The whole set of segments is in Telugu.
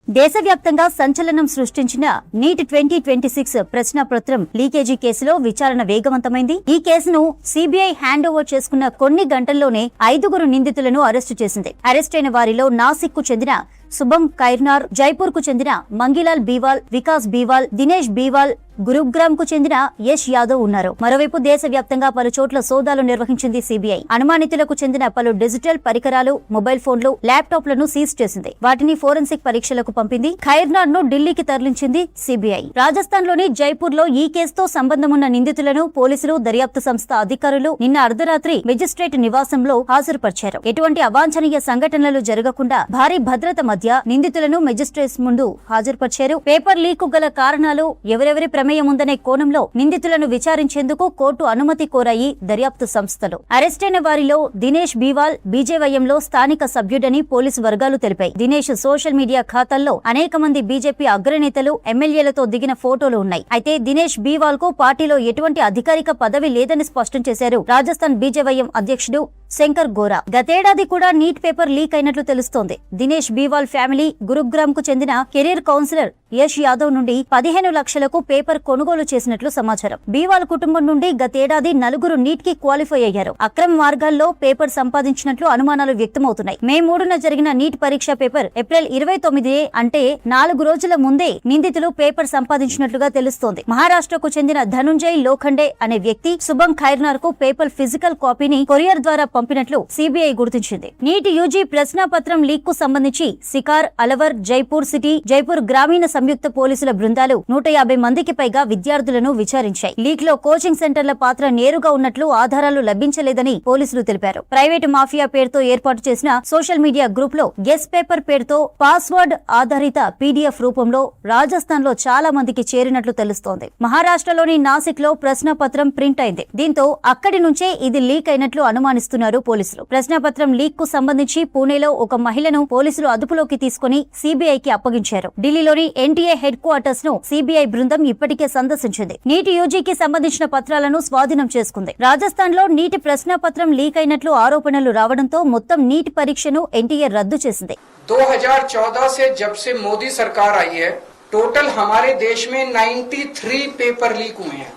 దేశవ్యాప్తంగా సంచలనం సృష్టించిన నీట్ 2026 ప్రశ్నపత్రం లీకేజీ కేసులో విచారణ వేగవంతమైంది. ఈ కేసును సిబిఐ హ్యాండ్ ఓవర్ చేసుకున్న కొన్ని గంటల్లోనే 5 నిందితులను అరెస్టు చేసింది. అరెస్టైన వారిలో నాసిక్ కు చెందిన శుభం ఖైర్నార్, జైపూర్ కు చెందిన మంగిలాల్ బీవాల్, వికాస్ బీవాల్, దినేష్ బీవాల్, గురుగ్రామ్ కు చెందిన యశ్ యాదవ్ ఉన్నారు. మరోవైపు దేశవ్యాప్తంగా పలు చోట్ల సోదాలు నిర్వహించింది సిబిఐ. అనుమానితులకు చెందిన పలు డిజిటల్ పరికరాలు, మొబైల్ ఫోన్లు, ల్యాప్టాప్లను సీజ్ చేసింది. వాటిని ఫోరెన్సిక్ పరీక్షలకు పంపింది. ఖైర్నార్ ను ఢిల్లీకి తరలించింది సిబిఐ. రాజస్థాన్ లోని జైపూర్ లో ఈ కేసుతో సంబంధమున్న నిందితులను పోలీసులు, దర్యాప్తు సంస్థ అధికారులు నిన్న అర్ధరాత్రి మెజిస్ట్రేట్ నివాసంలో హాజరుపరిచారు. ఎటువంటి అవాంఛనీయ సంఘటనలు జరగకుండా భారీ భద్రత మధ్య నిందితులను మెజిస్ట్రేట్స్ ముందు హాజరుపరిచారు. పేపర్ లీక్ గల కారణాలు, ఎవరెవరి ప్రమేయం ఉందనే కోణంలో నిందితులను విచారించేందుకు కోర్టు అనుమతి కోరాయి దర్యాప్తు సంస్థలు. అరెస్టైన వారిలో దినేష్ బీవాల్ బీజేవైఎంలో స్థానిక సభ్యుడని పోలీసు వర్గాలు తెలిపాయి. దినేష్ సోషల్ మీడియా ఖాతాల్లో అనేక మంది బీజేపీ అగ్రనేతలు, ఎమ్మెల్యేలతో దిగిన ఫోటోలు ఉన్నాయి. అయితే దినేష్ బీవాల్ కు పార్టీలో ఎటువంటి అధికారిక పదవి లేదని స్పష్టం చేశారు రాజస్థాన్ బీజేవైఎం అధ్యక్షుడు శంకర్ గోరా. గతేడాది కూడా నీట్ పేపర్ లీక్ అయినట్లు తెలుస్తోంది. దినేష్ బీవాల్ ఫ్యామిలీ గురుగ్రామ్ కు చెందిన కెరీర్ కౌన్సిలర్ యశ్ యాదవ్ నుండి 15 లక్షలకు పేపర్ కొనుగోలు చేసినట్లు సమాచారం. బీవాల్ కుటుంబం నుండి గతేడాది 4 నీట్ కి క్వాలిఫై అయ్యారు. అక్రమ మార్గాల్లో పేపర్ సంపాదించినట్లు అనుమానాలు వ్యక్తమవుతున్నాయి. మే 3న జరిగిన నీట్ పరీక్ష పేపర్ ఏప్రిల్ 29 అంటే 4 రోజుల ముందే నిందితులు పేపర్ సంపాదించినట్లుగా తెలుస్తోంది. మహారాష్ట్రకు చెందిన ధనుంజయ్ లోఖండే అనే వ్యక్తి శుభం ఖైర్నార్ కు పేపర్ ఫిజికల్ కాపీని కొరియర్ ద్వారా పంపినట్లు సిబిఐ గుర్తించింది. నీట్ యూజీ ప్రశ్నాపత్రం లీక్ కు సంబంధించి సికార్, అలవర్, జైపూర్ సిటీ, జైపూర్ గ్రామీణ సంయుక్త పోలీసుల బృందాలు 150 మందికి పైగా విద్యార్థులను విచారించాయి. లీక్ లో కోచింగ్ సెంటర్ల పాత్ర నేరుగా ఉన్నట్లు ఆధారాలు లభించలేదని పోలీసులు తెలిపారు. ప్రైవేటు మాఫియా పేరుతో ఏర్పాటు చేసిన సోషల్ మీడియా గ్రూప్ లో గెస్ పేపర్ పేరుతో పాస్వర్డ్ ఆధారిత పీడీఎఫ్ రూపంలో రాజస్థాన్ లో చాలా మందికి చేరినట్లు తెలుస్తోంది. మహారాష్ట్రలోని నాసిక్ లో ప్రశ్నపత్రం ప్రింట్ అయింది. దీంతో అక్కడి నుంచే ఇది లీక్ అయినట్లు అనుమానిస్తున్నారు పోలీసులు. ప్రశ్నపత్రం లీక్ కు సంబంధించి పూణేలో ఒక మహిళను పోలీసులు అదుపులోకి తీసుకుని సిబిఐకి అప్పగించారు. ఢిల్లీలోని ఎన్టీఏ హెడ్ క్వార్టర్స్ ను సిబిఐ బృందం ఇప్పటికే సందర్శించింది. నీటి యూజీకి సంబంధించిన పత్రాలను స్వాధీనం చేసుకుంది. రాజస్థాన్ లో నీటి ప్రశ్నపత్రం లీక్ అయినట్లు ఆరోపణలు రావడంతో మొత్తం నీటి పరీక్షను ఎన్టీఏ రద్దు చేసింది. 2014 से जब से मोदी सरकार आई है, टोटल हमारे देश में 93 पेपर लीक हुए हैं,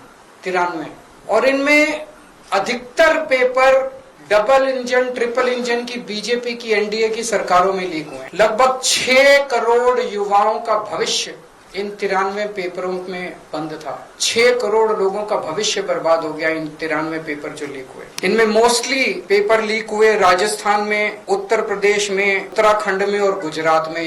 93, और इनमें अधिकतर paper double engine, triple engine की बीजेपी की, एनडीए की सरकारों में लीक हुए हैं। लगभग 6 करोड़ युवाओं का भविष्य इन 93 पेपरों में बंद था। 6 करोड़ लोगों का भविष्य बर्बाद हो गया इन 93 पेपर जो लीक हुए। इनमें मोस्टली पेपर लीक हुए राजस्थान में, उत्तर प्रदेश में, उत्तराखंड में और गुजरात में।